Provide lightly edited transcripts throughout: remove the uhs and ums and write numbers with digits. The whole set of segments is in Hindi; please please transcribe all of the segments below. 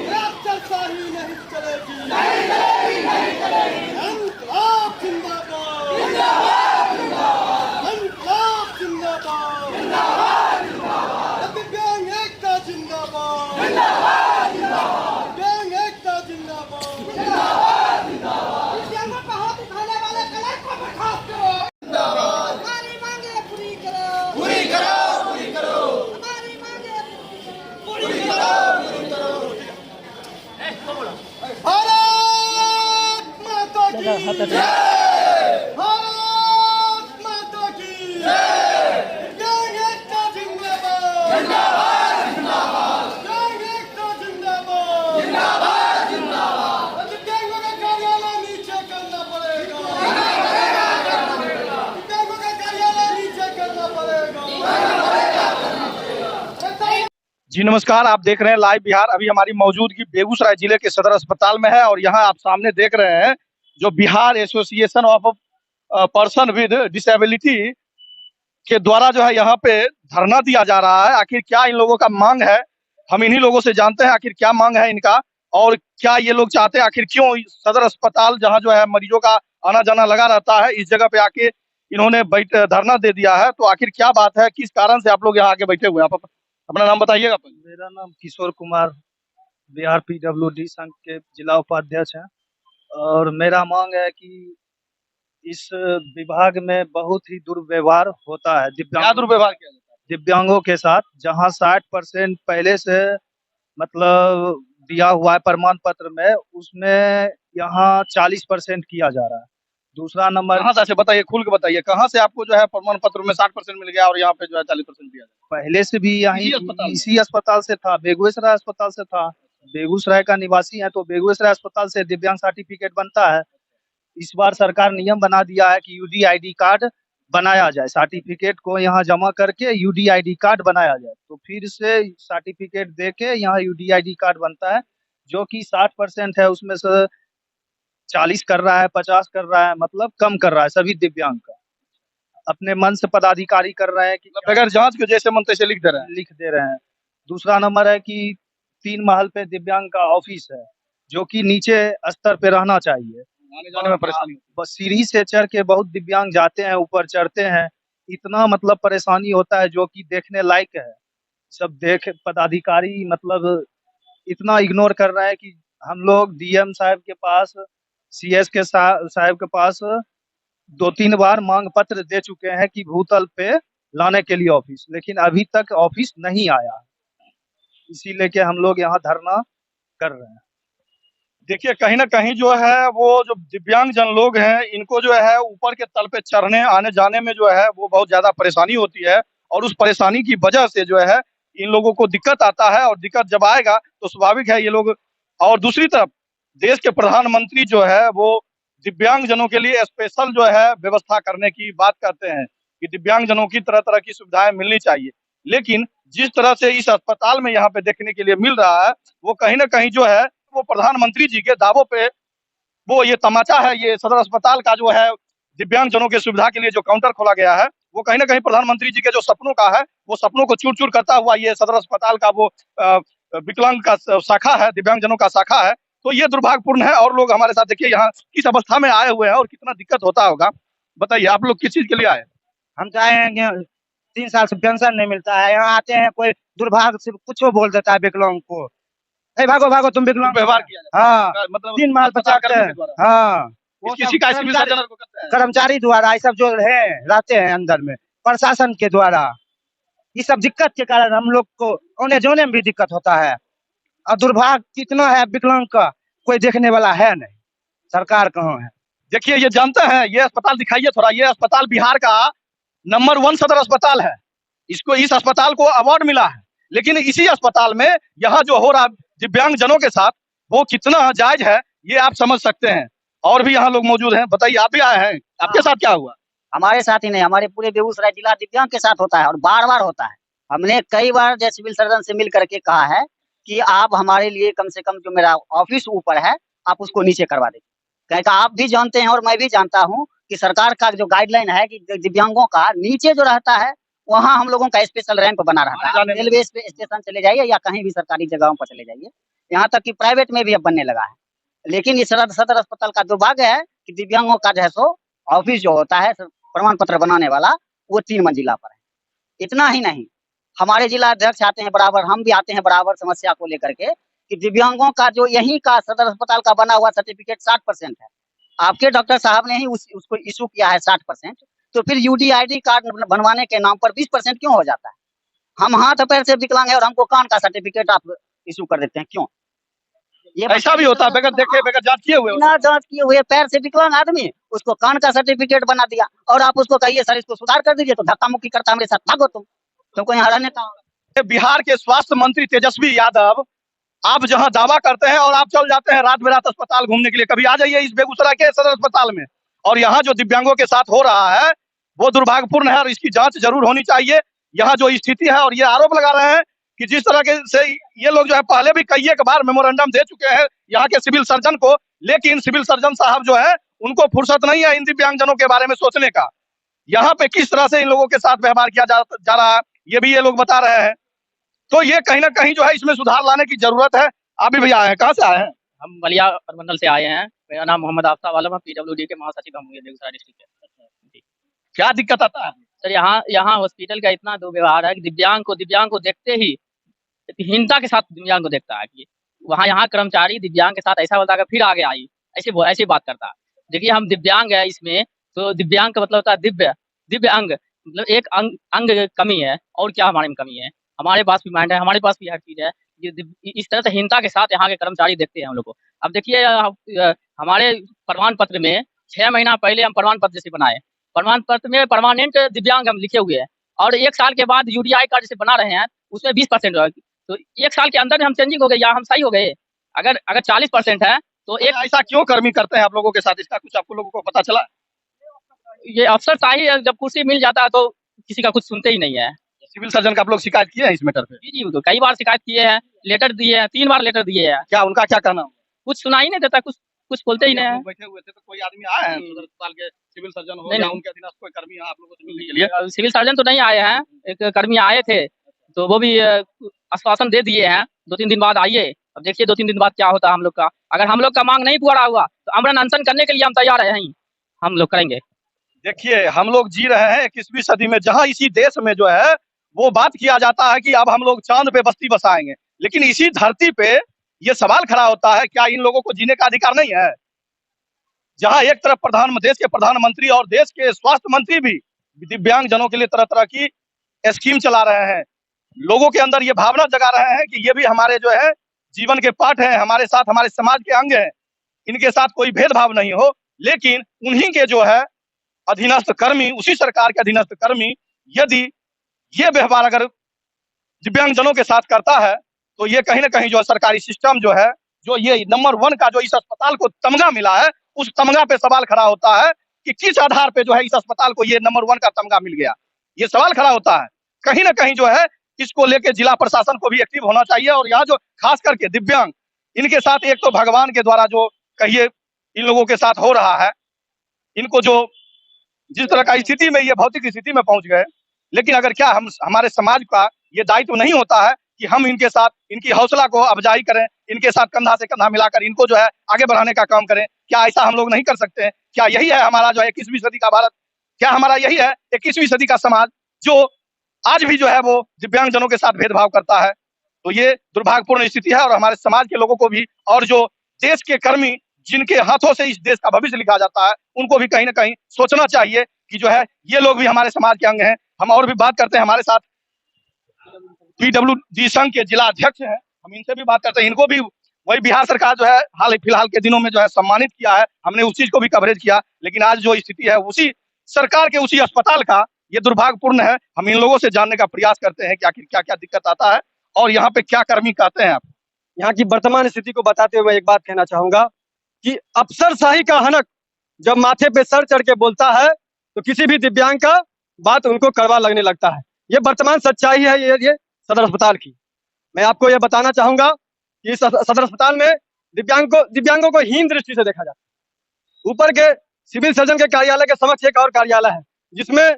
राक्षसशाही नहीं चलेगी, इनकलाब जिंदाबाद, इनकलाब जिंदाबाद, दिव्यांग एकता जिंदाबाद, दिव्यांग एकता जिंदाबाद, दिव्यांगों का हाथ उठाने वाले कलर को बर्खास्त करो, हमारी मांगे पूरी करो, पूरी करो, पूरी करो, हमारी मांगे पूरी करो, पूरी करो। भारत माता की जय, भारत माता की जय, दिव्यांग एकता जिंदाबाद, जिंदाबाद, जिंदाबाद, दिव्यांग एकता जिंदाबाद, जिंदाबाद, जिंदाबाद, दिव्यांगों का कार्यालय नीचे करना पड़ेगा, दिव्यांगों का कार्यालय नीचे करना पड़ेगा। जी नमस्कार, आप देख रहे हैं लाइव बिहार। अभी हमारी मौजूदगी बेगूसराय जिले के सदर अस्पताल में है और यहाँ आप सामने देख रहे हैं जो Bihar association of person with disability के द्वारा जो है यहाँ पे धरना दिया जा रहा है। आखिर क्या इन लोगों का मांग है, हम इन्हीं लोगों से जानते हैं आखिर क्या मांग है इनका और क्या ये लोग चाहते हैं। आखिर क्यों सदर अस्पताल जहाँ जो है मरीजों का आना जाना लगा रहता है, इस जगह पे आके इन्होंने धरना दे दिया है। तो आखिर क्या बात है, किस कारण से आप लोग यहाँ आके बैठे हुए हैं? आप अपना नाम बताइएगा। मेरा नाम किशोर कुमार, बिहार पीडब्ल्यूडी संघ के जिला उपाध्यक्ष हैं और मेरा मांग है कि इस विभाग में बहुत ही दुर्व्यवहार होता है क्या दुर्व्यवहार किया जाता है? दिव्यांगों के साथ। जहां 60% पहले से मतलब दिया हुआ है प्रमाण पत्र में, उसमें यहाँ 40% किया जा रहा है। दूसरा नंबर, कहाँ से बताइए, खुल के बताइए, कहाँ से आपको जो है प्रमाण पत्र में 60% मिल गया और यहाँ पे जो है 40% दिया जाए? पहले से भी यहीं इसी अस्पताल से था, बेगूसराय अस्पताल से था। बेगूसराय का निवासी है तो बेगूसराय अस्पताल से दिव्यांग सर्टिफिकेट बनता है। इस बार सरकार नियम बना दिया है कि यूडीआईडी कार्ड बनाया जाए, सर्टिफिकेट को यहाँ जमा करके यूडीआईडी कार्ड बनाया जाए, तो फिर से सर्टिफिकेट दे के यहाँ यूडीआईडी कार्ड बनता है। जो कि 60% है उसमें से 40 कर रहा है, 50 कर रहा है, मतलब कम कर रहा है सभी दिव्यांग का। अपने मन से पदाधिकारी कर रहे हैं कि बगैर जांच के जैसे मन तैसे लिख दे रहे हैं। दूसरा नंबर है कि 3 महल पे दिव्यांग का ऑफिस है, जो कि नीचे स्तर पे रहना चाहिए। आने जाने में परेशानी बस सीढ़ी से चढ़ के बहुत दिव्यांग जाते हैं, ऊपर चढ़ते हैं, इतना मतलब परेशानी होता है जो कि देखने लायक है। सब देख पदाधिकारी मतलब इतना इग्नोर कर रहा है कि हम लोग डीएम साहब के पास, सीएस के साहब के पास 2-3 बार मांग पत्र दे चुके हैं कि भूतल पे लाने के लिए ऑफिस, लेकिन अभी तक ऑफिस नहीं आया। इसी लेके हम लोग यहाँ धरना कर रहे हैं। देखिए, कहीं ना कहीं जो है वो जो दिव्यांग जन लोग हैं, इनको जो है ऊपर के तल पे चढ़ने आने जाने में जो है वो बहुत ज्यादा परेशानी होती है और उस परेशानी की वजह से जो है इन लोगों को दिक्कत आता है और दिक्कत जब आएगा तो स्वाभाविक है ये लोग। और दूसरी तरफ देश के प्रधानमंत्री जो है वो दिव्यांग जनों के लिए स्पेशल जो है व्यवस्था करने की बात करते हैं कि दिव्यांग जनों की तरह तरह की सुविधाएं मिलनी चाहिए, लेकिन जिस तरह से इस अस्पताल में यहाँ पे देखने के लिए मिल रहा है वो कहीं ना कहीं जो है वो प्रधानमंत्री जी के दावों पे वो ये तमाचा है। ये सदर अस्पताल का जो है दिव्यांग जनों के सुविधा के लिए जो काउंटर खोला गया है वो कहीं ना कहीं प्रधानमंत्री जी के जो सपनों का है वो सपनों को चूर चूर करता हुआ ये सदर अस्पताल का वो विकलांग का शाखा है, दिव्यांग जनों का शाखा है। तो ये दुर्भाग्यपूर्ण है और लोग हमारे साथ देखिए यहाँ किस अवस्था में आए हुए हैं और कितना दिक्कत होता होगा। बताइए आप लोग किस चीज के लिए आए? हम तो आए हैं कि 3 साल से पेंशन नहीं मिलता है। यहाँ आते हैं कोई दुर्भाग्य से कुछ बोल देता है विकलांग को, भागो भागो तुम विकलांग। व्यवहार किया हाँ, मतलब 3 माल 50 हाँ, किसी का को करते हैं कर्मचारी द्वारा ये सब जो है रहते हैं अंदर में, प्रशासन के द्वारा। ये सब दिक्कत के कारण हम लोग को आने जाने में भी दिक्कत होता है और दुर्भाग्य कितना है विकलांग का, कोई देखने वाला है नहीं। सरकार कहाँ है? देखिए, ये जानते हैं, ये अस्पताल दिखाइए थोड़ा। ये अस्पताल बिहार का नंबर 1 सदर अस्पताल है। इसको इस अस्पताल को अवार्ड मिला है, लेकिन इसी अस्पताल में यहाँ जो हो रहा दिव्यांग जनों के साथ वो कितना जायज है ये आप समझ सकते हैं। और भी यहाँ लोग मौजूद हैं। बताइए, आप भी आए हैं, आपके साथ क्या हुआ? हमारे साथ ही नहीं, हमारे पूरे बेगूसराय जिला दिव्यांग के साथ होता है और बार बार होता है। हमने कई बार जय सिविल सर्जन से मिल करके कहा है कि आप हमारे लिए कम से कम जो मेरा ऑफिस ऊपर है आप उसको नीचे करवा दें। क्योंकि आप भी जानते हैं और मैं भी जानता हूं कि सरकार का जो गाइडलाइन है कि दिव्यांगों का नीचे जो रहता है वहाँ हम लोगों का स्पेशल रैंप बना रहा आने था। जाने में। रेलवे स्टेशन चले जाइए या कहीं भी सरकारी जगहों पर चले जाइए, यहाँ तक कि प्राइवेट में भी अब बनने लगा है। लेकिन इस सदर अस्पताल का दुर्भाग्य है कि दिव्यांगों का जो है सो ऑफिस जो होता है प्रमाण पत्र बनाने वाला, वो 3 मंजिला पर है। इतना ही नहीं, हमारे जिला अध्यक्ष आते हैं बराबर, हम भी आते हैं बराबर समस्या को लेकर के कि दिव्यांगों का जो यहीं का सदर अस्पताल का बना हुआ सर्टिफिकेट 60% है। आपके डॉक्टर साहब ने ही उसको इशू किया है 60%, तो फिर यूडीआईडी कार्ड बनवाने के नाम पर 20% क्यों हो जाता है? हम हाथ पैर से विकलांग है और हमको कान का सर्टिफिकेट आप इशू कर देते हैं, क्यों? ये ऐसा भी होता है बगैर देखे बगैर जांच किए हुए। बिना जांच किए हुए पैर से विकलांग आदमी, उसको कान का सर्टिफिकेट बना दिया और आप उसको कहिए सर इसको सुधार कर दीजिए, तो धक्का मुक्की करता है, मेरे साथ भागो तुमको यहाँ रहने का। बिहार के स्वास्थ्य मंत्री तेजस्वी यादव, आप जहां दावा करते हैं और आप चल जाते हैं रात बेरात अस्पताल घूमने के लिए, कभी आ जाइए इस बेगूसराय के सदर अस्पताल में, और यहाँ जो दिव्यांगों के साथ हो रहा है वो दुर्भाग्यपूर्ण है और इसकी जांच जरूर होनी चाहिए। यहाँ जो स्थिति है, और ये आरोप लगा रहे हैं कि जिस तरह के से ये लोग जो है पहले भी कई एक बार मेमोरेंडम दे चुके हैं यहाँ के सिविल सर्जन को, लेकिन सिविल सर्जन साहब जो है उनको फुर्सत नहीं है इन दिव्यांगजनों के बारे में सोचने का। यहाँ पे किस तरह से इन लोगों के साथ व्यवहार किया जा रहा है, ये भी ये लोग बता रहे हैं। तो ये कहीं ना कहीं जो है इसमें सुधार लाने की जरूरत है। आप भी भैया आए हैं, कहाँ से आए हैं? हम बलिया प्रमंडल से आए हैं। मेरा नाम मोहम्मद आफ्ताब आलम है, पीडब्ल्यूडी के महासचिव हम बेगूसराय डिस्ट्रिक्ट के। क्या दिक्कत आता है? सर यहाँ हॉस्पिटल का इतना दुर्व्यवहार है कि दिव्यांग को देखते ही हीनता के साथ दिव्यांग को देखता है कि वहाँ यहाँ कर्मचारी दिव्यांग के साथ ऐसा बोलता है कि फिर आगे आई, ऐसी बात करता है। देखिए हम दिव्यांग है इसमें, तो दिव्यांग का मतलब होता है दिव्य अंग, मतलब एक अंग कमी है, और क्या हमारे में कमी है? हमारे पास भी माइंड है, हमारे पास भी हर चीज है। इस तरह से हीनता के साथ यहाँ के कर्मचारी देखते हैं हम लोग को। अब देखिए हमारे प्रमाण पत्र में 6 महीना पहले हम प्रमाण पत्र जैसे बनाए, प्रमाण पत्र में परमानेंट दिव्यांग हम लिखे हुए हैं, और 1 साल के बाद यूडीआई कार्ड जैसे बना रहे हैं उसमें 20%, तो 1 साल के अंदर हम चेंजिंग हो गए या हम सही हो गए। अगर 40% है तो एक ऐसा क्यों कर्मी करते हैं आप लोगों के साथ? इसका कुछ आप लोगों को पता चला? ये अफसर शाही है, जब कुर्सी मिल जाता है तो किसी का कुछ सुनते ही नहीं है। सिविल सर्जन का आप लोग शिकायत किए हैं इस मैटर पे? जी तो कई बार शिकायत किए हैं, लेटर दिए हैं, 3 बार लेटर दिए हैं, क्या उनका क्या कहना है? कुछ सुनाई नहीं देता, कुछ बोलते ही नहीं आप है। लोग बैठे हुए थे तो कोई आदमी आए हैं सदर अस्पताल के सिविल सर्जन हो नहीं, या नहीं। उनके अधीनस्थ कोई कर्मी आप लोगों से मिलने के लिए? सिविल सर्जन तो नहीं आए हैं, एक कर्मी आए थे, तो वो भी आश्वासन दे दिए हैं 2-3 दिन बाद आइए। अब देखिए 2-3 दिन बाद क्या होता है हम लोग का। अगर हम लोग का मांग नहीं पूरा हुआ तो आमरण अनशन करने के लिए हम तैयार हैं, हम लोग करेंगे। देखिए हम लोग जी रहे हैं 21वीं सदी में, जहां इसी देश में जो है वो बात किया जाता है कि अब हम लोग चांद पे बस्ती बसाएंगे, लेकिन इसी धरती पे ये सवाल खड़ा होता है क्या इन लोगों को जीने का अधिकार नहीं है? जहां एक तरफ देश के प्रधानमंत्री और देश के स्वास्थ्य मंत्री भी दिव्यांग जनों के लिए तरह तरह की स्कीम चला रहे हैं, लोगों के अंदर ये भावना जगा रहे हैं कि ये भी हमारे जो है जीवन के पार्ट हैं, हमारे साथ हमारे समाज के अंग हैं, इनके साथ कोई भेदभाव नहीं हो। लेकिन उन्हीं के जो है अधीनस्थ कर्मी, उसी सरकार के अधीनस्थ कर्मी यदि ये व्यवहार अगर दिव्यांगजनों के साथ करता है तो ये कहीं ना कहीं जो सरकारी सिस्टम जो है, जो ये नंबर 1 का जो इस अस्पताल को तमगा मिला है, उस तमगा पे सवाल खड़ा होता है कि किस आधार पे जो है इस अस्पताल को ये नंबर 1 का तमगा मिल गया। ये सवाल खड़ा होता है। कहीं ना कहीं जो है इसको लेके जिला प्रशासन को भी एक्टिव होना चाहिए, और यहाँ जो खास करके दिव्यांग, इनके साथ एक तो भगवान के द्वारा जो कहिए इन लोगों के साथ हो रहा है, इनको जो जिस तरह का स्थिति में ये भौतिक स्थिति में पहुंच गए, लेकिन अगर क्या हमारे समाज का ये दायित्व नहीं होता है कि हम इनके साथ इनकी हौसला को अफजाई करें, इनके साथ कंधा से कंधा मिलाकर इनको जो है आगे बढ़ाने का काम करें? क्या ऐसा हम लोग नहीं कर सकते हैं? क्या यही है हमारा जो है 21वीं सदी का भारत? क्या हमारा यही है 21वीं सदी का समाज जो आज भी जो है वो दिव्यांगजनों के साथ भेदभाव करता है? तो ये दुर्भाग्यपूर्ण स्थिति है, और हमारे समाज के लोगों को भी, और जो देश के कर्मी जिनके हाथों से इस देश का भविष्य लिखा जाता है, उनको भी कहीं ना कहीं सोचना चाहिए कि जो है ये लोग भी हमारे समाज के अंग हैं। हम और भी बात करते हैं, हमारे साथ पीडब्ल्यूडी संघ के जिला अध्यक्ष हैं, हम इनसे भी बात करते हैं। इनको भी वही बिहार सरकार जो है हाल फिलहाल के दिनों में जो है सम्मानित किया है, हमने उस चीज को भी कवरेज किया, लेकिन आज जो स्थिति है उसी सरकार के उसी अस्पताल का ये दुर्भाग्यपूर्ण है। हम इन लोगों से जानने का प्रयास करते हैं कि आखिर क्या क्या दिक्कत आता है और यहाँ पे क्या कर्मी कहते हैं। आप यहाँ की वर्तमान स्थिति को बताते हुए मैं एक बात कहना चाहूंगा कि अफसरशाही का हनक जब माथे पे सर चढ़ के बोलता है तो किसी भी दिव्यांग का बात उनको कड़वा लगने लगता है। ये वर्तमान सच्चाई है ये सदर अस्पताल की। मैं आपको ये बताना चाहूंगा कि इस सदर अस्पताल में दिव्यांगों को हीन दृष्टि से देखा जाता है। ऊपर के सिविल सर्जन के कार्यालय के समक्ष एक और कार्यालय है जिसमें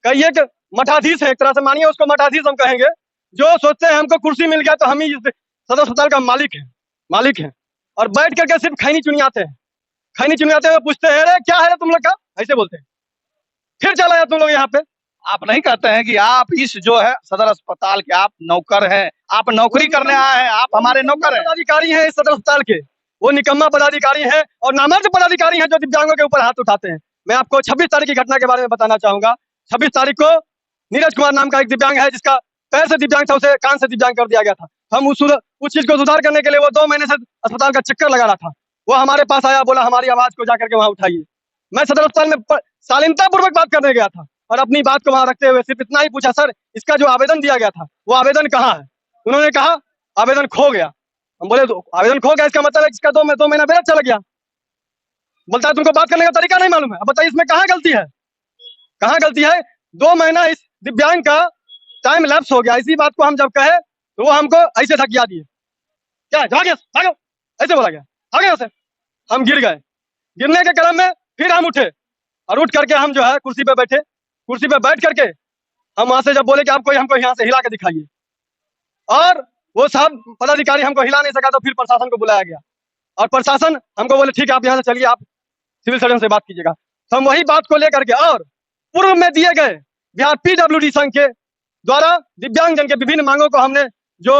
कई एक मठाधीश है, एक तरह से मानिए उसको मठाधीश हम कहेंगे, जो सोचते हैं हमको कुर्सी मिल गया तो हम ही इस सदर अस्पताल का मालिक है और बैठ करके सिर्फ खैनी चुनियाते हैं। खैनी चुनियाते हुए पूछते हैं अरे क्या है रे तुम लोग का, ऐसे बोलते हैं। फिर चला जाए तुम लोग यहाँ पे। आप नहीं कहते हैं कि आप इस जो है सदर अस्पताल के आप नौकर हैं, आप नौकरी करने आए हैं, आप हमारे नौकर हैं। पदाधिकारी हैं इस सदर अस्पताल के, वो निकम्मा पदाधिकारी हैं और नामर्द पदाधिकारी हैं जो दिव्यांगों के ऊपर हाथ उठाते हैं। मैं आपको 26 तारीख की घटना के बारे में बताना चाहूंगा। 26 तारीख को नीरज कुमार नाम का एक दिव्यांग है जिसका पैर से दिव्यांग था, उसे कान से दिव्यांग कर दिया गया था। हम उस चीज को सुधार करने के लिए वो 2 महीने से अस्पताल का चक्कर लगा रहा था। वो हमारे पास आया, बोला हमारी आवाज को जाकर के वहां उठाइए। मैं सदर अस्पताल में शालीनता पूर्वक बात करने गया था और अपनी बात को वहां रखते हुए सिर्फ इतना ही पूछा, सर इसका जो आवेदन दिया गया था वो आवेदन कहाँ है? उन्होंने कहा आवेदन खो गया। हम बोले तो आवेदन खो गया इसका मतलब है इसका 2 महीना बेरत चला गया। बोलता है तुमको बात करने का तरीका नहीं मालूम है। अब बताइए इसमें कहाँ गलती है? कहाँ गलती है? 2 महीना इस दिव्यांग का टाइम लैप्स हो गया। इसी बात को हम जब कहे तो वो हमको ऐसे धकिया दिए, क्या भागो ऐसे बोला गया, आगे से हम गिर गए। गिरने के क्रम में फिर हम उठे और उठ करके हम जो है कुर्सी पे बैठे। कुर्सी पे बैठ करके हम वहां से जब बोले कि आप कोई हमको यहाँ से हिला के दिखाइए, और वो साहब पदाधिकारी हमको हिला नहीं सका तो फिर प्रशासन को बुलाया गया और प्रशासन हमको बोले ठीक है आप यहाँ से चलिए, आप सिविल सर्जन से बात कीजिएगा। तो हम वही बात को लेकर के और पूर्व में दिए गए बिहार PWD संघ के द्वारा दिव्यांग जन के विभिन्न मांगों को हमने जो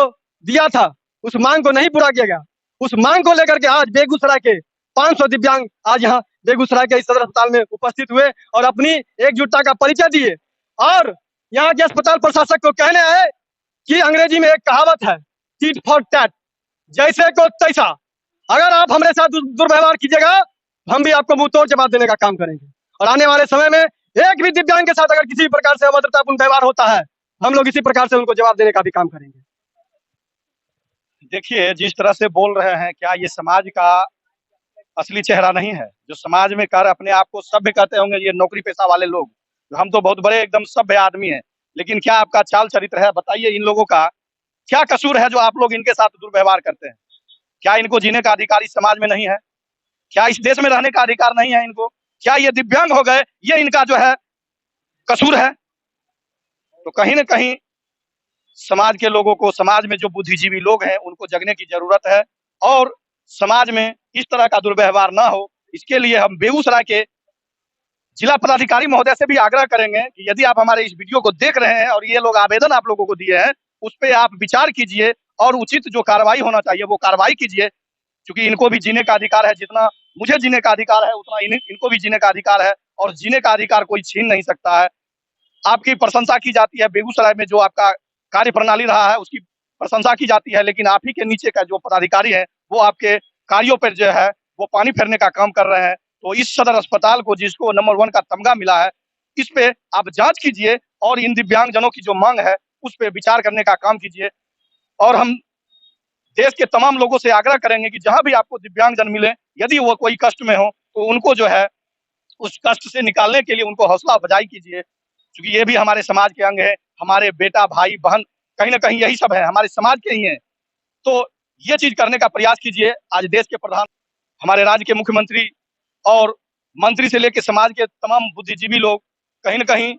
दिया था उस मांग को नहीं पूरा किया गया। उस मांग को लेकर के आज बेगूसराय के 500 दिव्यांग आज यहाँ बेगूसराय के इस सदर अस्पताल में उपस्थित हुए और अपनी एकजुटता का परिचय दिए। और यहाँ के अस्पताल प्रशासक को कहने आए कि अंग्रेजी में एक कहावत है, टीट फॉर टैट, जैसे को तैसा। अगर आप हमारे साथ दुर्व्यवहार कीजिएगा हम भी आपको मुंह तोड़ जवाब देने का काम करेंगे। और आने वाले समय में एक भी दिव्यांग के साथ अगर किसी प्रकार से अभद्रतापूर्ण व्यवहार होता है हम लोग इसी प्रकार से उनको जवाब देने का भी काम करेंगे। देखिए जिस तरह से बोल रहे हैं, क्या ये समाज का असली चेहरा नहीं है? जो समाज में कर अपने आप को सभ्य कहते होंगे ये नौकरी पेशा वाले लोग, हम तो बहुत बड़े एकदम सभ्य आदमी हैं, लेकिन क्या आपका चाल चरित्र है? बताइए इन लोगों का क्या कसूर है जो आप लोग इनके साथ दुर्व्यवहार करते हैं? क्या इनको जीने का अधिकार इस समाज में नहीं है? क्या इस देश में रहने का अधिकार नहीं है इनको? क्या ये दिव्यांग हो गए ये इनका जो है कसूर है? तो कहीं ना कहीं समाज के लोगों को, समाज में जो बुद्धिजीवी लोग हैं उनको जगने की जरूरत है और समाज में इस तरह का दुर्व्यवहार ना हो, इसके लिए हम बेगूसराय के जिला पदाधिकारी महोदय से भी आग्रह करेंगे कि यदि आप हमारे इस वीडियो को देख रहे हैं और ये लोग आवेदन आप लोगों को दिए हैं उस पर आप विचार कीजिए और उचित जो कार्रवाई होना चाहिए वो कार्रवाई कीजिए, क्योंकि इनको भी जीने का अधिकार है। जितना मुझे जीने का अधिकार है उतना इनको भी जीने का अधिकार है और जीने का अधिकार कोई छीन नहीं सकता है। आपकी प्रशंसा की जाती है, बेगूसराय में जो आपका कार्य प्रणाली रहा है उसकी प्रशंसा की जाती है, लेकिन आप ही के नीचे का जो पदाधिकारी है वो आपके कार्यों पर जो है वो पानी फेरने का काम कर रहे हैं। तो इस सदर अस्पताल को जिसको नंबर 1 का तमगा मिला है इस पे आप जांच कीजिए और इन दिव्यांग जनों की जो मांग है उस पे विचार करने का काम कीजिए। और हम देश के तमाम लोगों से आग्रह करेंगे कि जहां भी आपको दिव्यांग जन मिले, यदि वो कोई कष्ट में हो तो उनको जो है उस कष्ट से निकालने के लिए उनको हौसला अफजाई कीजिए, क्योंकि ये भी हमारे समाज के अंग है। हमारे बेटा भाई बहन कहीं ना कहीं यही सब है, हमारे समाज के ही हैं। तो ये चीज करने का प्रयास कीजिए। आज देश के प्रधान, हमारे राज्य के मुख्यमंत्री और मंत्री से लेकर समाज के तमाम बुद्धिजीवी लोग कहीं ना कहीं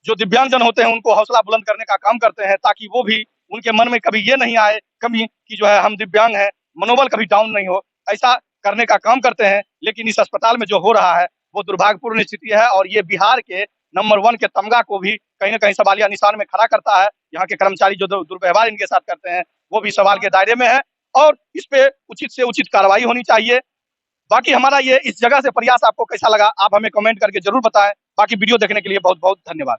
जो दिव्यांग जन होते हैं उनको हौसला बुलंद करने का काम करते हैं, ताकि वो भी उनके मन में कभी ये नहीं आए कभी कि जो है हम दिव्यांग हैं, मनोबल कभी डाउन नहीं हो। ऐसा करने का काम करते हैं, लेकिन इस अस्पताल में जो हो रहा है वो दुर्भाग्यपूर्ण स्थिति है और ये बिहार के नंबर 1 के तमगा को भी कहीं ना कहीं सवालिया निशान में खड़ा करता है। यहाँ के कर्मचारी जो दुर्व्यवहार इनके साथ करते हैं वो भी सवाल के दायरे में है और इस पे उचित से उचित कार्रवाई होनी चाहिए। बाकी हमारा ये इस जगह से प्रयास आपको कैसा लगा आप हमें कमेंट करके जरूर बताएं। बाकी वीडियो देखने के लिए बहुत बहुत धन्यवाद।